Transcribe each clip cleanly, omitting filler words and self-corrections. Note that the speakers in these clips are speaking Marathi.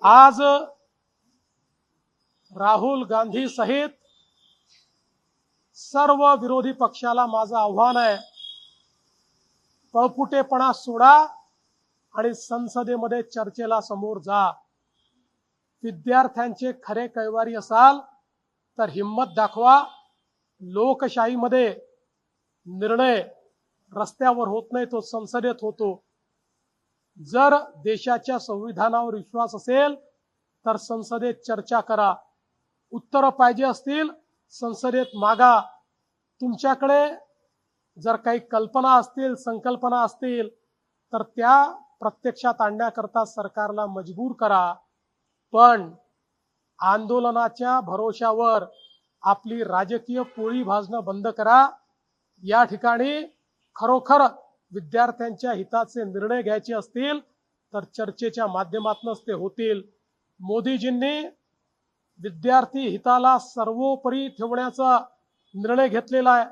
आज राहुल गांधी सहित सर्व विरोधी पक्षाला माझं आव्हान आहे, पळपुटेपणा सोडा आणि संसदेमध्ये चर्चेला समोर जा। विद्यार्थ्यांचे खरे कैवारी असाल तर हिम्मत दाखवा। लोकशाहीमध्ये निर्णय रस्त्यावर होत नाही, तो संसदेत होतो। जर देशाच्या संविधानावर विश्वास असेल तर संसदेत चर्चा करा। उत्तर पाहिजे असतील संसदेत मागा। तुमच्याकडे जर काही कल्पना असतील, संकल्पना असतील तर त्या प्रत्यक्षात आणण्याकरता सरकारला मजबूर करा। पण आंदोलनाच्या भरोशावर आपली राजकीय पोळी भाजणं बंद करा। या ठिकाणी खरोखर विद्यार्थ्यांच्या हिताचे निर्णय घ्यायचे असतील तर चर्चेच्या माध्यमातूनच ते होतील। मोदीजींनी विद्यार्थी हिताला सर्वोपरी ठेवण्याचा निर्णय घेतलेला आहे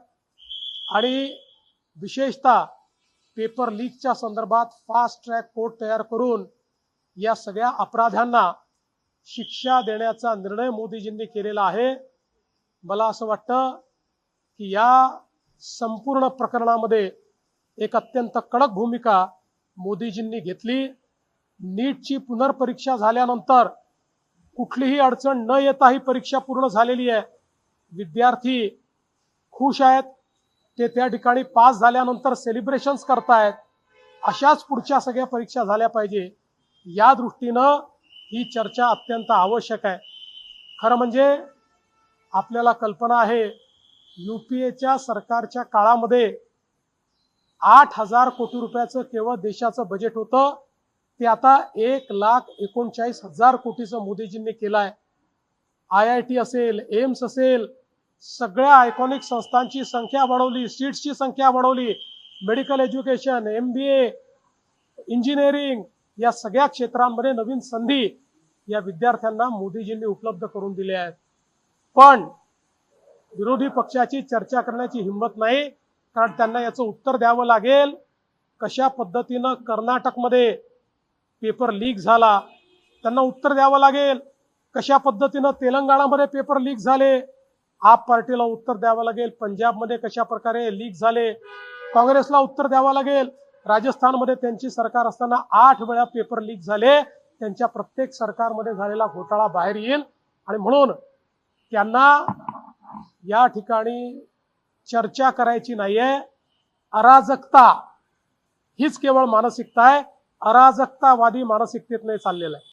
आणि विशेषतः पेपर लीकच्या संदर्भात फास्ट ट्रॅक कोर्ट तयार करून या सगळ्या अपराध्यांना शिक्षा देण्याचा निर्णय मोदीजींनी केलेला आहे। मला असं वाटतं की या संपूर्ण प्रकरणामध्ये एक अत्यंत कडक भूमिका मोदीजींनी घेतली। नीटची पुनर्परीक्षा झाल्यानंतर कुठलीही अडचण न येता ही परीक्षा पूर्ण झालेली आहे। विद्यार्थी खुश आहेत, ते त्या ठिकाणी पास झाल्यानंतर सेलिब्रेशन्स करतायत। अशाच पुढच्या सगळ्या परीक्षा झाल्या पाहिजे, या दृष्टीनं ही चर्चा अत्यंत आवश्यक आहे। खरं म्हणजे आपल्याला कल्पना आहे, यूपीएच्या सरकारच्या काळामध्ये 8,000 कोटी रुपयाचं केवळ देशाचं बजेट होतं, ते आता 1,39,000 कोटीचं मोदीजींनी केलं आहे। IIT असेल, एम्स असेल, सगळ्या आयकॉनिक संस्थांची संख्या वाढवली, सीट्सची संख्या वाढवली। मेडिकल एज्युकेशन, MBA, इंजिनिअरिंग या सगळ्या क्षेत्रांमध्ये नवीन संधी या विद्यार्थ्यांना मोदीजींनी उपलब्ध करून दिल्या आहेत। पण विरोधी पक्षाची चर्चा करण्याची हिंमत नाही, कारण त्यांना याचं उत्तर द्यावं लागेल। कशा पद्धतीनं कर्नाटकमध्ये पेपर लीक झाला, त्यांना उत्तर द्यावं लागेल। कशा पद्धतीनं तेलंगणामध्ये पेपर लीक झाले, आप पार्टीला उत्तर द्यावं लागेल। पंजाबमध्ये कशा प्रकारे लीक झाले, काँग्रेसला उत्तर द्यावं लागेल। राजस्थानमध्ये त्यांची सरकार असताना 8 वेळा पेपर लीक झाले, त्यांच्या प्रत्येक सरकारमध्ये झालेला घोटाळा बाहेर येईल। आणि म्हणून त्यांना या ठिकाणी चर्चा करायची नाहीये। अराजकता हीच केवळ मानसिकता आहे, अराजकतावादी मानसिकतेत नाही चाललेलं आहे।